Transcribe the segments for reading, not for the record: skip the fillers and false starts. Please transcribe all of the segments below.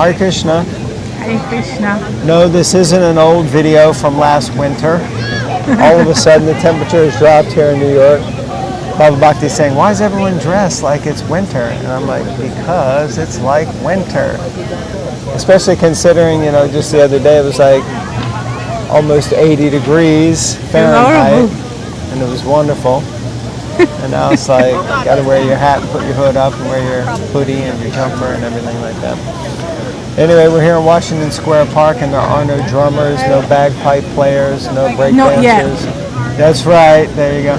Hare Krishna. Hare Krishna. No, this isn't an old video from last winter. All of a sudden the temperature has dropped here in New York. Bhava Bhakti is saying, why is everyone dressed like it's winter? And I'm like, because it's like winter. Especially considering, just the other day it was like almost 80 degrees Fahrenheit. And it was wonderful. And now it's like, you gotta wear your hat and put your hood up and wear your hoodie and your jumper and everything like that. Anyway, we're here in Washington Square Park and there are no drummers, no bagpipe players, no break dancers. That's right, there you go.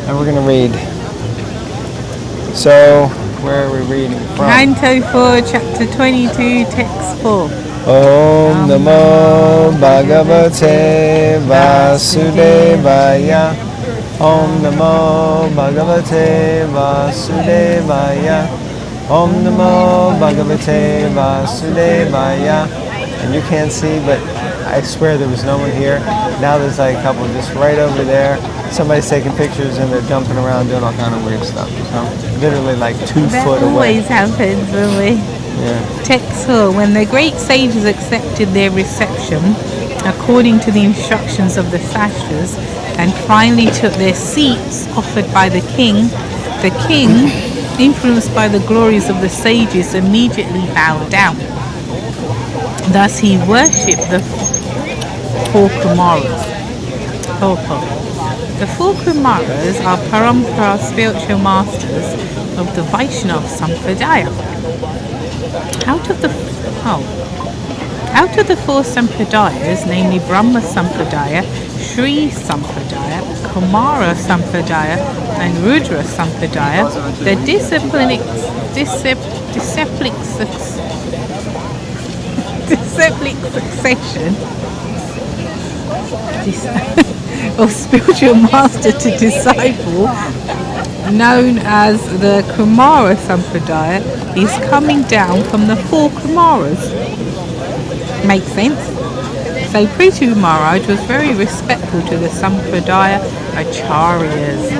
And we're gonna read. So, where are we reading from? Canto 4, chapter 22, text 4. Om Namo Bhagavate Vasudevaya. Om Namo Bhagavate Vasudevaya. Om Namo Bhagavate Vasudevaya. And you can't see, but I swear there was no one here. Now there's like a couple just right over there. Somebody's taking pictures and they're jumping around doing all kind of weird stuff. So literally like 2 that foot away. Always happens, really. Yeah. Text 4. When the great sages accepted their reception according to the instructions of the sastras and finally took their seats offered by the king, influenced by the glories of the sages, immediately bowed down. Thus he worshipped the 4 Kumaras. The 4 Kumaras are Parampara spiritual masters of the Vaishnava Sampradaya. Out of the 4 Sampradayas, namely Brahma Sampradaya, Sri Sampradaya, Kumara Sampradaya, and Rudra Sampradaya, the disciplic succession of spiritual master to disciple, known as the Kumara Sampradaya, is coming down from the 4 Kumaras. Makes sense? So Prithu Maharaj was very respectful to the Sampradaya Acharyas.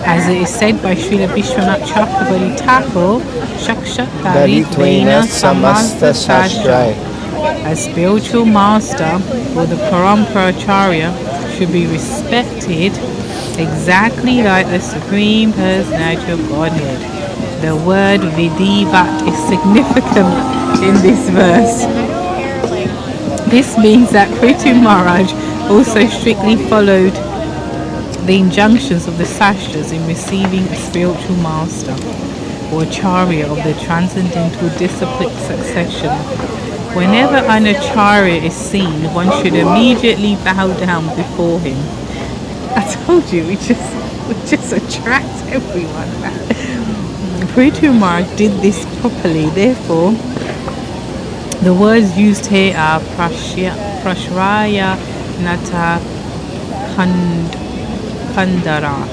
As it is said by Srila Vishwanath Chakravarti Thakur, Shakshat Daritvena Samasta Shastrai. A spiritual master or the Parampara Acharya should be respected exactly like the Supreme Personality of Godhead. The word Vidivat is significant in this verse. This means that Prithu Maharaj also strictly followed the injunctions of the sastras in receiving a spiritual master or acharya of the transcendental disciplic succession. Whenever an acharya is seen, one should immediately bow down before him. I told you, we just attract everyone. Prithu Maharaj did this properly, therefore the words used here are Prashraya Nata Kandhara.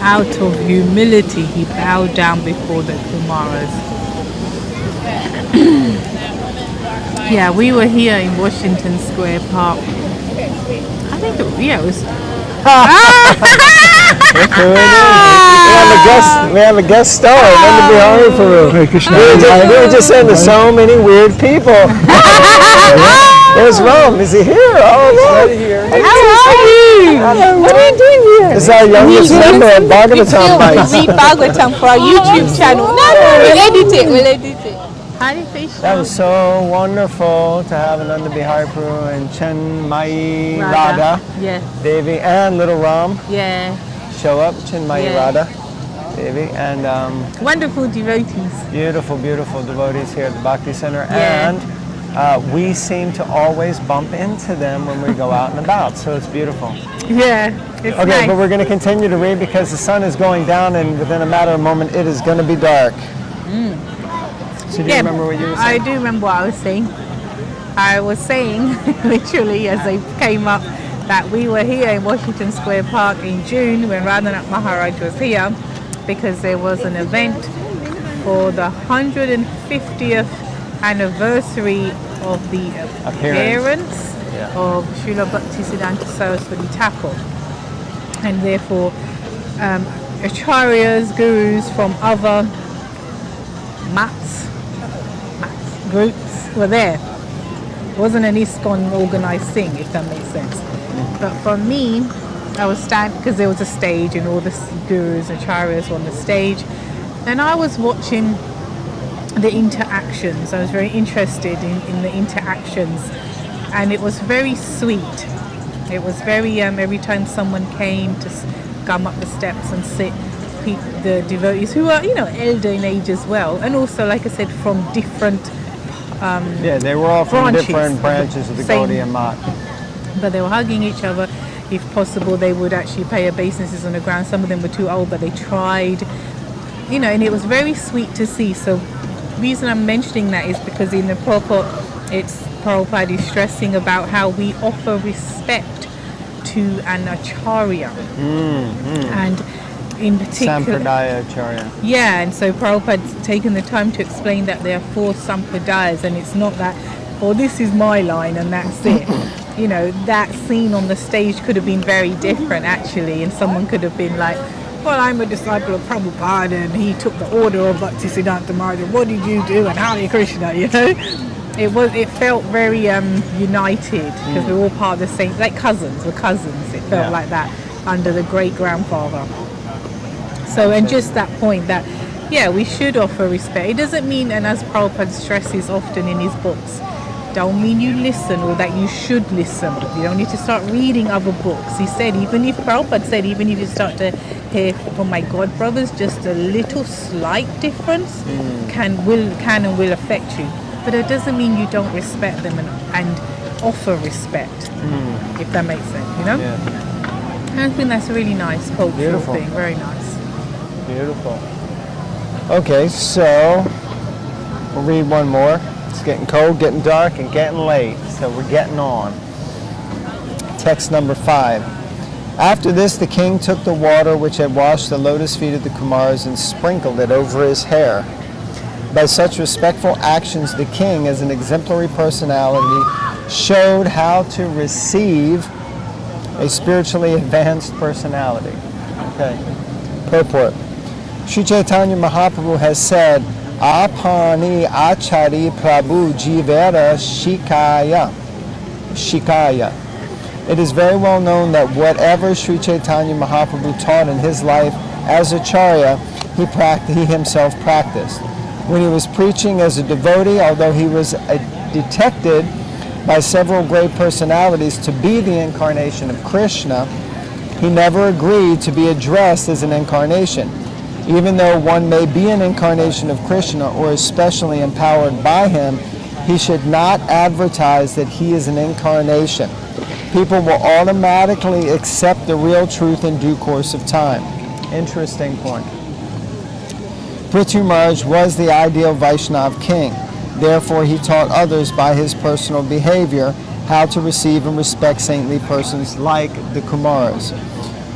Out of humility, he bowed down before the Kumaras. Yeah, we were here in Washington Square Park. I think it was. We have a guest star. We were just saying there's so many weird people. There's Rome. Is he here? Oh, look. How are you? What are you doing here? This is our youngest member at Bhagavatam Bites. We read Bhagavatam for our YouTube channel. No, we'll edit it. Hare Krishna. That was so wonderful to have Ananda Bihari Prabhu and Chinmayi Radha, Devi, and Little Ram show up. Chinmayi Radha, Devi, and wonderful devotees. Beautiful, beautiful devotees here at the Bhakti Center, and we seem to always bump into them when we go out and about, so it's beautiful. Yeah, it's okay, nice. but we're going to continue to read because the sun is going down, and within a matter of a moment, it is going to be dark. So do you remember what you were saying? I do remember what I was saying. I was saying, literally, as they came up, that we were here in Washington Square Park in June when Radhanath Maharaj was here because there was an event for the 150th anniversary of the appearance of Srila Bhaktivedanta Swami Thakur. And therefore, acharyas, gurus from other mats groups were there. It wasn't an ISKCON organized thing, if that makes sense. But for me, I was standing, because there was a stage and all the gurus and acharyas were on the stage, and I was watching the interactions. I was very interested in the interactions, and it was very sweet. It was very, every time someone came to come up the steps and sit, the devotees who are, elder in age as well, and also, like I said, from different they were all from branches, different branches of the Gaudiya Math. But they were hugging each other. If possible, they would actually pay obeisances on the ground. Some of them were too old, but they tried, and it was very sweet to see. So the reason I'm mentioning that is because in the purport, Prabhupada is stressing about how we offer respect to an acharya. And in particular, Sampradaya Acharya. Yeah, and so Prabhupada's taken the time to explain that there are 4 sampradayas, and it's not that, this is my line and that's it. That scene on the stage could have been very different actually, and someone could have been like, well, I'm a disciple of Prabhupada and he took the order of Bhaktisiddhanta Maharaj, what did you do, and Hare Krishna, It felt very united, because we're all part of the same, like cousins, it felt like that under the great-grandfather. So, and just that point that, we should offer respect. It doesn't mean, and as Prabhupada stresses often in his books, don't mean you listen or that you should listen. You don't need to start reading other books. He said, Prabhupada said, even if you start to hear from my God brothers, just a little slight difference can and will affect you. But it doesn't mean you don't respect them and offer respect, if that makes sense, Yeah. And I think that's a really nice cultural thing, very nice. Beautiful. Okay, so we'll read one more. It's getting cold, getting dark, and getting late, so we're getting on. Text number 5. After this, the king took the water which had washed the lotus feet of the Kumars and sprinkled it over his hair. By such respectful actions, the king, as an exemplary personality, showed how to receive a spiritually advanced personality. Okay. Purport. Sri Chaitanya Mahaprabhu has said, Apani Achari Prabhu Jivera Shikaya. It is very well known that whatever Sri Chaitanya Mahaprabhu taught in his life as Acharya, he himself practiced. When he was preaching as a devotee, although he was detected by several great personalities to be the incarnation of Krishna, he never agreed to be addressed as an incarnation. Even though one may be an incarnation of Krishna or is specially empowered by him, he should not advertise that he is an incarnation. People will automatically accept the real truth in due course of time. Interesting point. Prithu Maharaj was the ideal Vaishnav king. Therefore, he taught others by his personal behavior how to receive and respect saintly persons like the Kumars.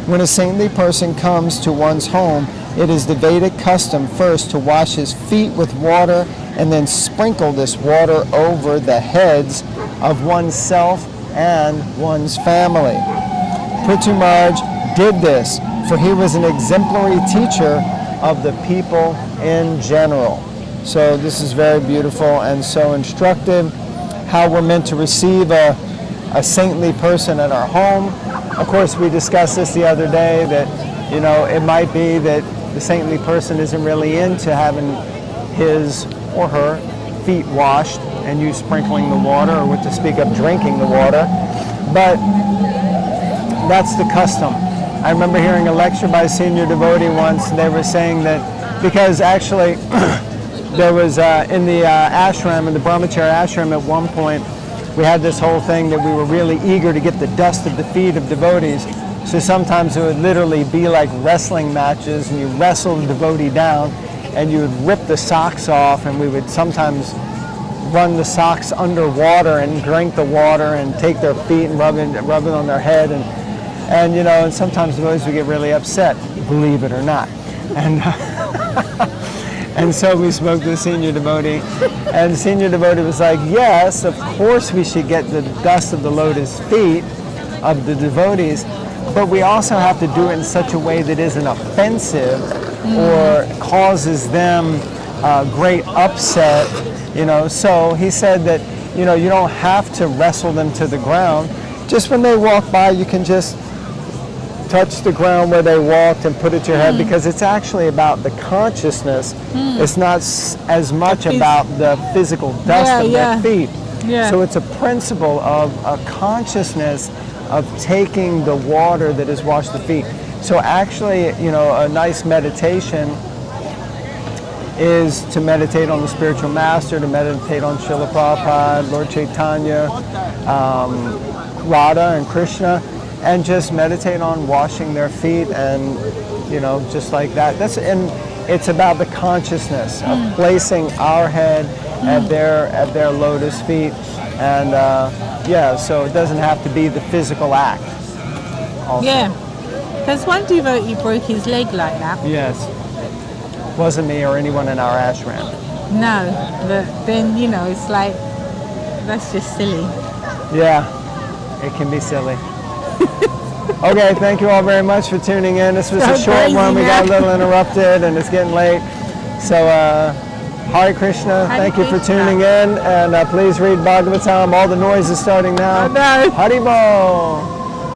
When a saintly person comes to one's home, it is the Vedic custom first to wash his feet with water and then sprinkle this water over the heads of oneself and one's family. Prithu Maharaj did this, for he was an exemplary teacher of the people in general. So this is very beautiful and so instructive, how we're meant to receive a saintly person at our home. Of course, we discussed this the other day, that it might be that the saintly person isn't really into having his or her feet washed and you sprinkling the water, or what to speak of drinking the water, but that's the custom. I remember hearing a lecture by a senior devotee once, and they were saying that because actually there was in the ashram, in the brahmachari ashram at one point, we had this whole thing that we were really eager to get the dust of the feet of devotees. So sometimes it would literally be like wrestling matches, and you wrestle the devotee down and you would rip the socks off, and we would sometimes run the socks under water and drink the water and take their feet and rub it on their head, and sometimes devotees would get really upset, believe it or not. And and so we spoke to the senior devotee, and the senior devotee was like, yes, of course we should get the dust of the lotus feet of the devotees, but we also have to do it in such a way that isn't offensive or causes them great upset, So he said that, you don't have to wrestle them to the ground. Just when they walk by, you can just touch the ground where they walked and put it to your head, because it's actually about the consciousness. It's not as much about the physical dust of their feet. Yeah. So it's a principle of a consciousness of taking the water that has washed the feet. So actually, a nice meditation is to meditate on the spiritual master, to meditate on Srila Prabhupada, Lord Chaitanya, Radha and Krishna, and just meditate on washing their feet, and just like that. And it's about the consciousness of placing our head at their lotus feet, and so it doesn't have to be the physical act. Also. Yeah, because one devotee broke his leg like that. Yes, wasn't me or anyone in our ashram. No, but then it's like, that's just silly. Yeah, it can be silly. Okay, thank you all very much for tuning in. This was a short one. We got a little interrupted and it's getting late. So, Hare Krishna. Thank you for tuning in. And please read Bhagavatam. All the noise is starting now. I know. Haribol.